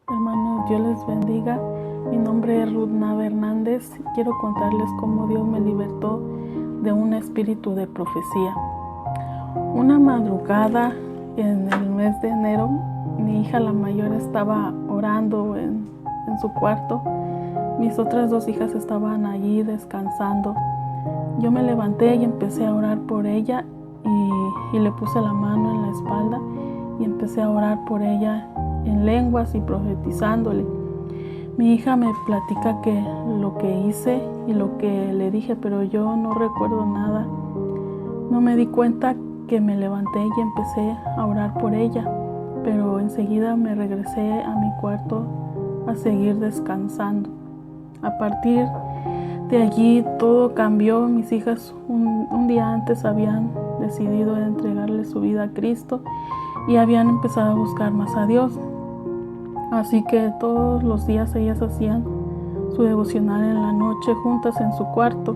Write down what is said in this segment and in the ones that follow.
Hermanos, Dios les bendiga. Mi nombre es Ruth Nava Hernández. Quiero contarles cómo Dios me libertó de un espíritu de profecía. Una madrugada en el mes de enero, mi hija la mayor estaba orando en su cuarto. Mis otras dos hijas estaban allí descansando. Yo me levanté y empecé a orar por ella y le puse la mano en la espalda y empecé a orar por ella en lenguas y profetizándole. Mi hija me platica que lo que hice y lo que le dije, pero yo no recuerdo nada. No me di cuenta que me levanté y empecé a orar por ella, pero enseguida me regresé a mi cuarto a seguir descansando. A partir de allí todo cambió. Mis hijas un día antes habían decidido entregarle su vida a Cristo y habían empezado a buscar más a Dios. Así que todos los días ellas hacían su devocional en la noche juntas en su cuarto.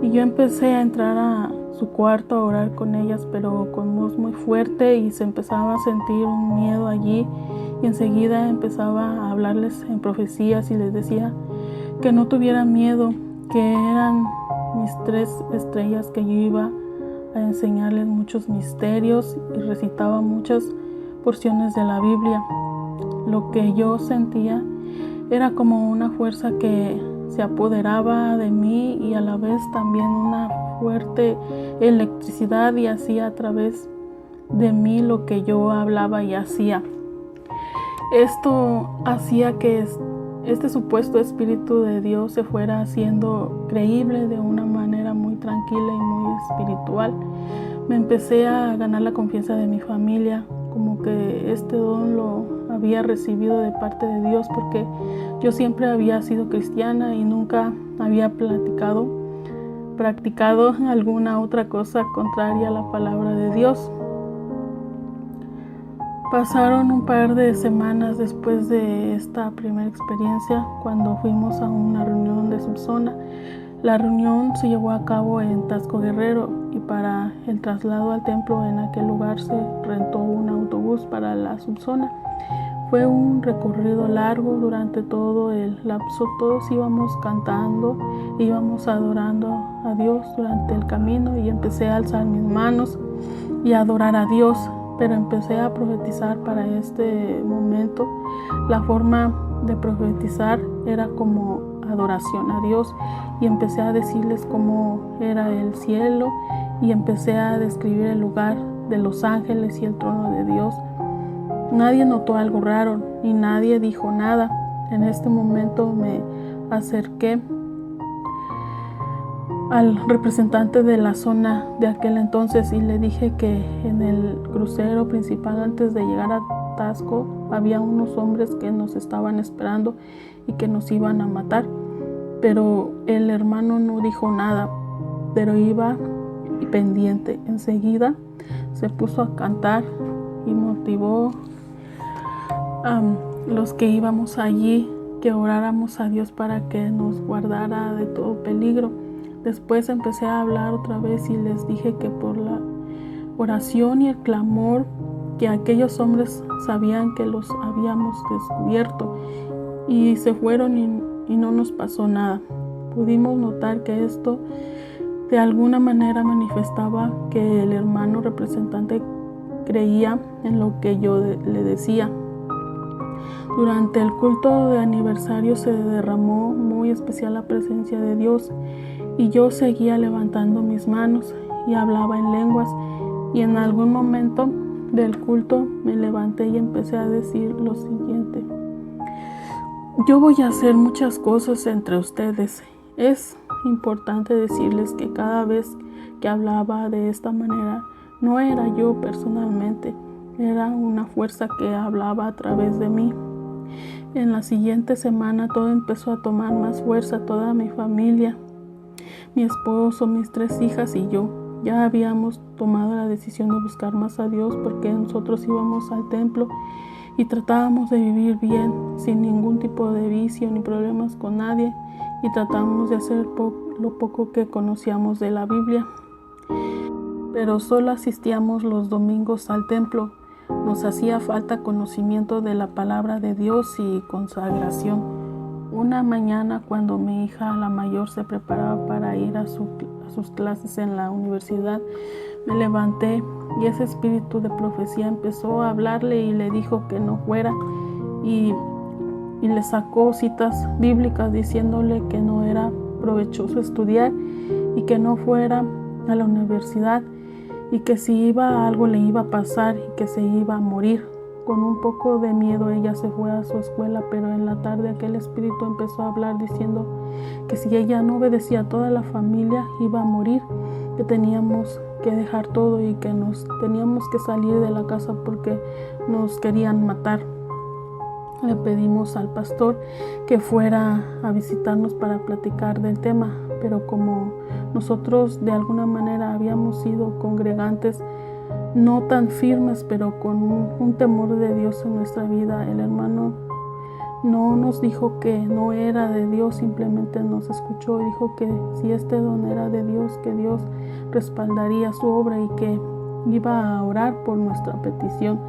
Y yo empecé a entrar a su cuarto a orar con ellas, pero con voz muy fuerte, y se empezaba a sentir un miedo allí. Y enseguida empezaba a hablarles en profecías y les decía que no tuvieran miedo, que eran mis 3 estrellas, que yo iba a enseñarles muchos misterios, y recitaba muchas porciones de la Biblia. Lo que yo sentía era como una fuerza que se apoderaba de mí y a la vez también una fuerte electricidad, y hacía a través de mí lo que yo hablaba y hacía. Esto hacía que este supuesto Espíritu de Dios se fuera haciendo creíble de una manera muy tranquila y muy espiritual. Me empecé a ganar la confianza de mi familia, como que este don lo había recibido de parte de Dios, porque yo siempre había sido cristiana y nunca había practicado alguna otra cosa contraria a la palabra de Dios. Pasaron un par de semanas después de esta primera experiencia, cuando fuimos a una reunión de subzona. La reunión se llevó a cabo en Taxco Guerrero, y para el traslado al templo en aquel lugar se rentó un autobús para la subzona. Fue un recorrido largo. Durante todo el lapso todos íbamos cantando, íbamos adorando a Dios durante el camino, y empecé a alzar mis manos y a adorar a Dios, pero empecé a profetizar para este momento. La forma de profetizar era como adoración a Dios, y empecé a decirles cómo era el cielo, y empecé a describir el lugar de los ángeles y el trono de Dios. Nadie notó algo raro y nadie dijo nada. En este momento me acerqué al representante de la zona de aquel entonces y le dije que en el crucero principal, antes de llegar a Taxco, había unos hombres que nos estaban esperando y que nos iban a matar. Pero el hermano no dijo nada, pero iba pendiente. Enseguida se puso a cantar y motivó a los que íbamos allí que oráramos a Dios para que nos guardara de todo peligro. Después empecé a hablar otra vez y les dije que por la oración y el clamor, que aquellos hombres sabían que los habíamos descubierto, y se fueron y no nos pasó nada. Pudimos notar que esto de alguna manera manifestaba que el hermano representante creía en lo que yo le decía. Durante el culto de aniversario se derramó muy especial la presencia de Dios, y yo seguía levantando mis manos y hablaba en lenguas, y en algún momento del culto me levanté y empecé a decir lo siguiente: yo voy a hacer muchas cosas entre ustedes. Es importante decirles que cada vez que hablaba de esta manera, no era yo personalmente, era una fuerza que hablaba a través de mí. En la siguiente semana todo empezó a tomar más fuerza. Toda mi familia, mi esposo, mis 3 hijas y yo, ya habíamos tomado la decisión de buscar más a Dios, porque nosotros íbamos al templo y tratábamos de vivir bien, sin ningún tipo de vicio ni problemas con nadie, y tratábamos de hacer lo poco que conocíamos de la Biblia. Pero solo asistíamos los domingos al templo. nos hacía falta conocimiento de la palabra de Dios y consagración. Una mañana, cuando mi hija, la mayor, se preparaba para ir a sus clases en la universidad, me levanté y ese espíritu de profecía empezó a hablarle y le dijo que no fuera, y le sacó citas bíblicas diciéndole que no era provechoso estudiar y que no fuera a la universidad, y que si iba algo le iba a pasar y que se iba a morir. Con un poco de miedo ella se fue a su escuela, pero en la tarde aquel espíritu empezó a hablar diciendo que si ella no obedecía a toda la familia iba a morir, que teníamos que dejar todo y que nos teníamos que salir de la casa porque nos querían matar. Le pedimos al pastor que fuera a visitarnos para platicar del tema, pero como nosotros de alguna manera habíamos sido congregantes, no tan firmes, pero con un temor de Dios en nuestra vida, el hermano no nos dijo que no era de Dios, simplemente nos escuchó y dijo que si este don era de Dios, que Dios respaldaría su obra y que iba a orar por nuestra petición.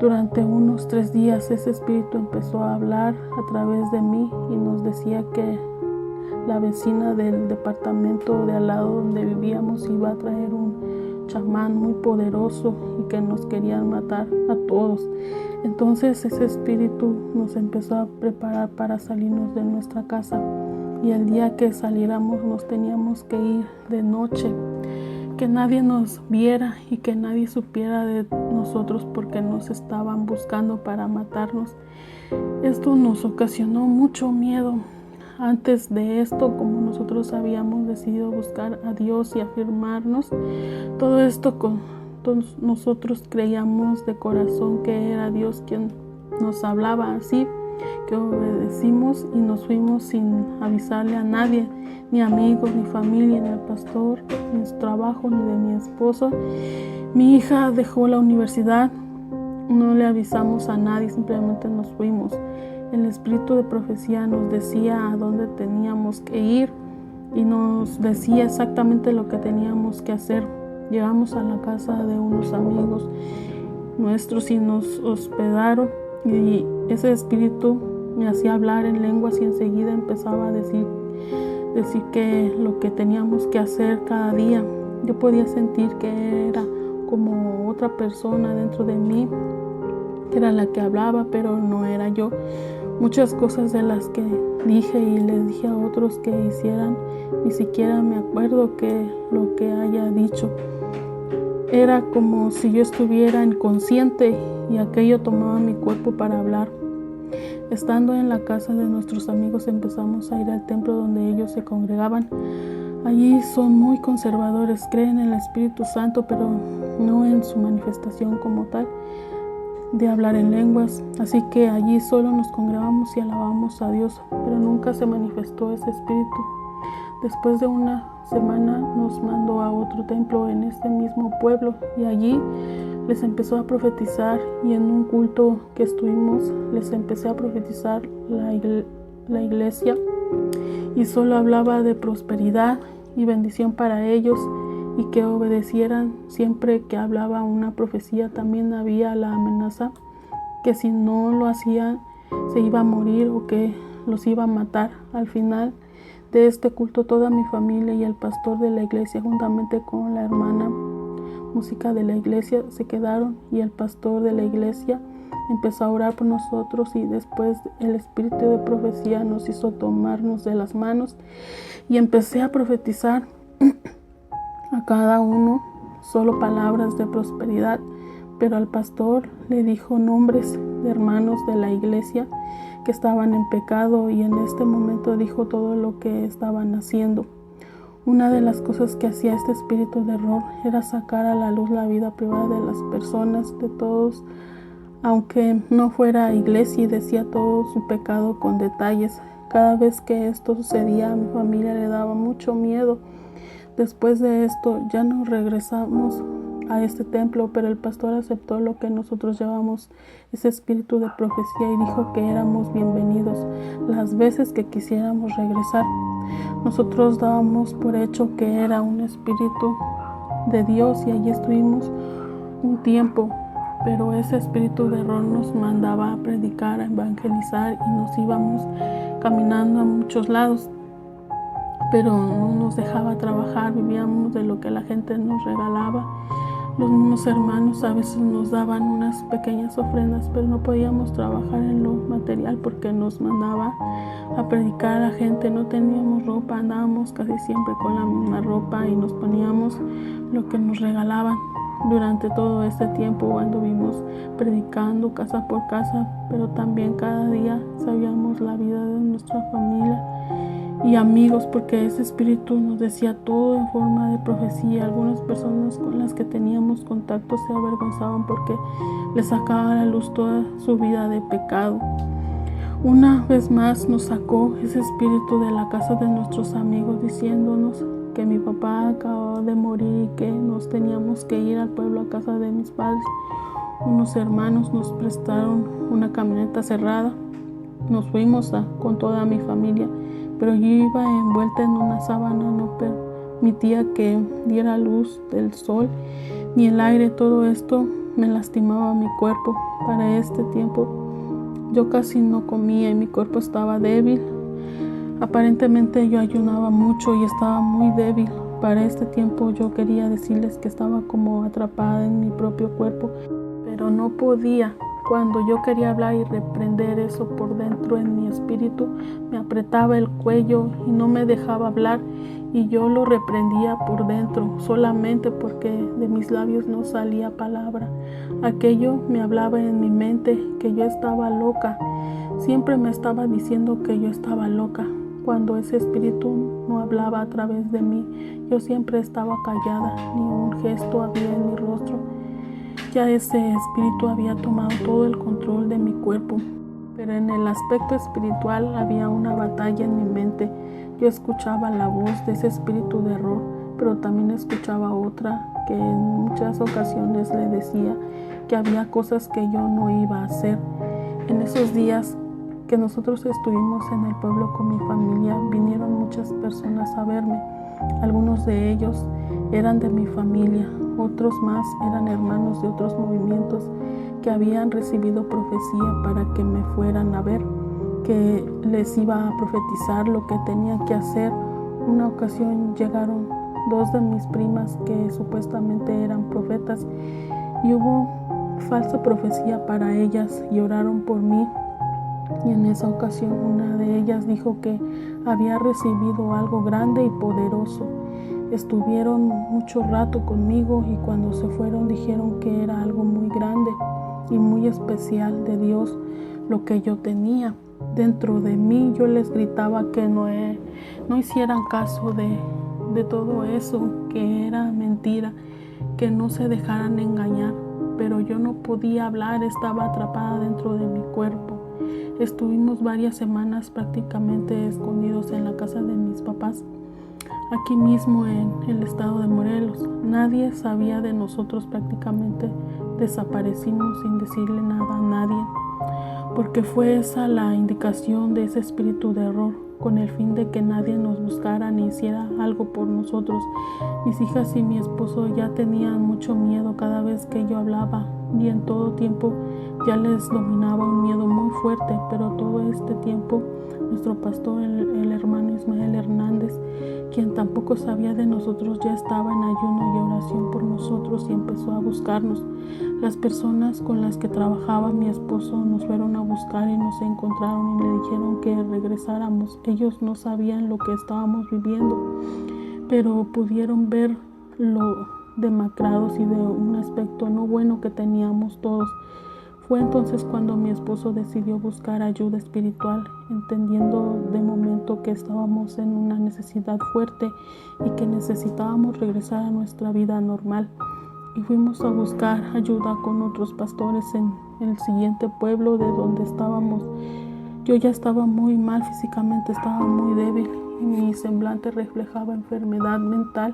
Durante unos 3 días ese espíritu empezó a hablar a través de mí y nos decía que la vecina del departamento de al lado donde vivíamos iba a traer un chamán muy poderoso y que nos querían matar a todos. Entonces ese espíritu nos empezó a preparar para salirnos de nuestra casa, y el día que saliéramos nos teníamos que ir de noche, que nadie nos viera y que nadie supiera de nosotros porque nos estaban buscando para matarnos. Esto nos ocasionó mucho miedo. Antes de esto, como nosotros habíamos decidido buscar a Dios y afirmarnos, todo esto nosotros creíamos de corazón que era Dios quien nos hablaba así, que obedecimos y nos fuimos sin avisarle a nadie, ni amigos, ni familia, ni al pastor, ni su trabajo, ni de mi esposo. Mi hija dejó la universidad, no le avisamos a nadie, simplemente nos fuimos. El espíritu de profecía nos decía a dónde teníamos que ir y nos decía exactamente lo que teníamos que hacer. Llegamos a la casa de unos amigos nuestros y nos hospedaron, y ese espíritu me hacía hablar en lenguas y enseguida empezaba a decir que lo que teníamos que hacer cada día. Yo podía sentir que era como otra persona dentro de mí, que era la que hablaba, pero no era yo. Muchas cosas de las que dije y les dije a otros que hicieran, ni siquiera me acuerdo lo que haya dicho. Era como si yo estuviera inconsciente y aquello tomaba mi cuerpo para hablar. Estando en la casa de nuestros amigos empezamos a ir al templo donde ellos se congregaban. Allí son muy conservadores, creen en el Espíritu Santo, pero no en su manifestación como tal de hablar en lenguas. Así que allí solo nos congregamos y alabamos a Dios, pero nunca se manifestó ese espíritu. Después de una semana nos mandó a otro templo en este mismo pueblo y allí les empezó a profetizar, y en un culto que estuvimos les empecé a profetizar la iglesia, y solo hablaba de prosperidad y bendición para ellos y que obedecieran. Siempre que hablaba una profecía también había la amenaza que si no lo hacían se iba a morir o que los iba a matar. Al final de este culto toda mi familia y el pastor de la iglesia juntamente con la hermana música de la iglesia se quedaron, y el pastor de la iglesia empezó a orar por nosotros, y después el espíritu de profecía nos hizo tomarnos de las manos y empecé a profetizar a cada uno solo palabras de prosperidad, pero al pastor le dijo nombres de hermanos de la iglesia que estaban en pecado, y en este momento dijo todo lo que estaban haciendo. Una de las cosas que hacía este espíritu de error era sacar a la luz la vida privada de las personas, de todos, aunque no fuera iglesia, y decía todo su pecado con detalles. Cada vez que esto sucedía a mi familia le daba mucho miedo. Después de esto ya no regresamos a este templo, pero el pastor aceptó lo que nosotros llevamos, ese espíritu de profecía, y dijo que éramos bienvenidos las veces que quisiéramos regresar. Nosotros dábamos por hecho que era un espíritu de Dios y allí estuvimos un tiempo. pero ese espíritu de error nos mandaba a predicar, a evangelizar y nos íbamos caminando a muchos lados, pero no nos dejaba trabajar, vivíamos de lo que la gente nos regalaba. Los mismos hermanos a veces nos daban unas pequeñas ofrendas, pero no podíamos trabajar en lo material porque nos mandaba a predicar a la gente. No teníamos ropa, andábamos casi siempre con la misma ropa y nos poníamos lo que nos regalaban. Durante todo este tiempo anduvimos predicando casa por casa, pero también cada día sabíamos la vida de nuestra familia y amigos, porque ese espíritu nos decía todo en forma de profecía. Algunas personas con las que teníamos contacto se avergonzaban porque les sacaba a la luz toda su vida de pecado. Una vez más nos sacó ese espíritu de la casa de nuestros amigos, diciéndonos que mi papá acababa de morir y que nos teníamos que ir al pueblo a casa de mis padres. Unos hermanos nos prestaron una camioneta cerrada. Nos fuimos con toda mi familia, pero yo iba envuelta en una sábana, no permitía que diera luz del sol ni el aire. Todo esto me lastimaba mi cuerpo. Para este tiempo yo casi no comía y mi cuerpo estaba débil. Aparentemente yo ayunaba mucho y estaba muy débil. Para este tiempo yo quería decirles que estaba como atrapada en mi propio cuerpo, pero no podía. Cuando yo quería hablar y reprender eso por dentro en mi espíritu, me apretaba el cuello y no me dejaba hablar, y yo lo reprendía por dentro solamente porque de mis labios no salía palabra. Aquello me hablaba en mi mente que yo estaba loca. Siempre me estaba diciendo que yo estaba loca. Cuando ese espíritu no hablaba a través de mí, yo siempre estaba callada, ni un gesto había en mi rostro. Ya ese espíritu había tomado todo el control de mi cuerpo, pero en el aspecto espiritual había una batalla en mi mente. Yo escuchaba la voz de ese espíritu de error, pero también escuchaba otra que en muchas ocasiones le decía que había cosas que yo no iba a hacer. En esos días que nosotros estuvimos en el pueblo con mi familia, vinieron muchas personas a verme. Algunos de ellos eran de mi familia, otros más eran hermanos de otros movimientos que habían recibido profecía para que me fueran a ver, que les iba a profetizar lo que tenía que hacer. Una ocasión llegaron 2 de mis primas que supuestamente eran profetas y hubo falsa profecía para ellas y oraron por mí. Y en esa ocasión una de ellas dijo que había recibido algo grande y poderoso. Estuvieron mucho rato conmigo y cuando se fueron dijeron que era algo muy grande y muy especial de Dios lo que yo tenía. Dentro de mí yo les gritaba que no hicieran caso de todo eso, que era mentira, que no se dejaran engañar, pero yo no podía hablar, estaba atrapada dentro de mi cuerpo. Estuvimos varias semanas prácticamente escondidos en la casa de mis papás, aquí mismo en el estado de Morelos. Nadie sabía de nosotros, prácticamente desaparecimos sin decirle nada a nadie, porque fue esa la indicación de ese espíritu de error, con el fin de que nadie nos buscara ni hiciera algo por nosotros. Mis hijas y mi esposo ya tenían mucho miedo cada vez que yo hablaba, y en todo tiempo ya les dominaba un miedo muy fuerte, pero todo este tiempo nuestro pastor, el hermano Ismael Hernández, quien tampoco sabía de nosotros, ya estaba en ayuno y oración por nosotros y empezó a buscarnos. Las personas con las que trabajaba mi esposo nos fueron a buscar y nos encontraron y le dijeron que regresáramos. Ellos no sabían lo que estábamos viviendo, pero pudieron ver lo demacrados y de un aspecto no bueno que teníamos todos. Fue entonces cuando mi esposo decidió buscar ayuda espiritual, entendiendo de momento que estábamos en una necesidad fuerte y que necesitábamos regresar a nuestra vida normal. Y fuimos a buscar ayuda con otros pastores en el siguiente pueblo de donde estábamos. Yo ya estaba muy mal físicamente, estaba muy débil y mi semblante reflejaba enfermedad mental.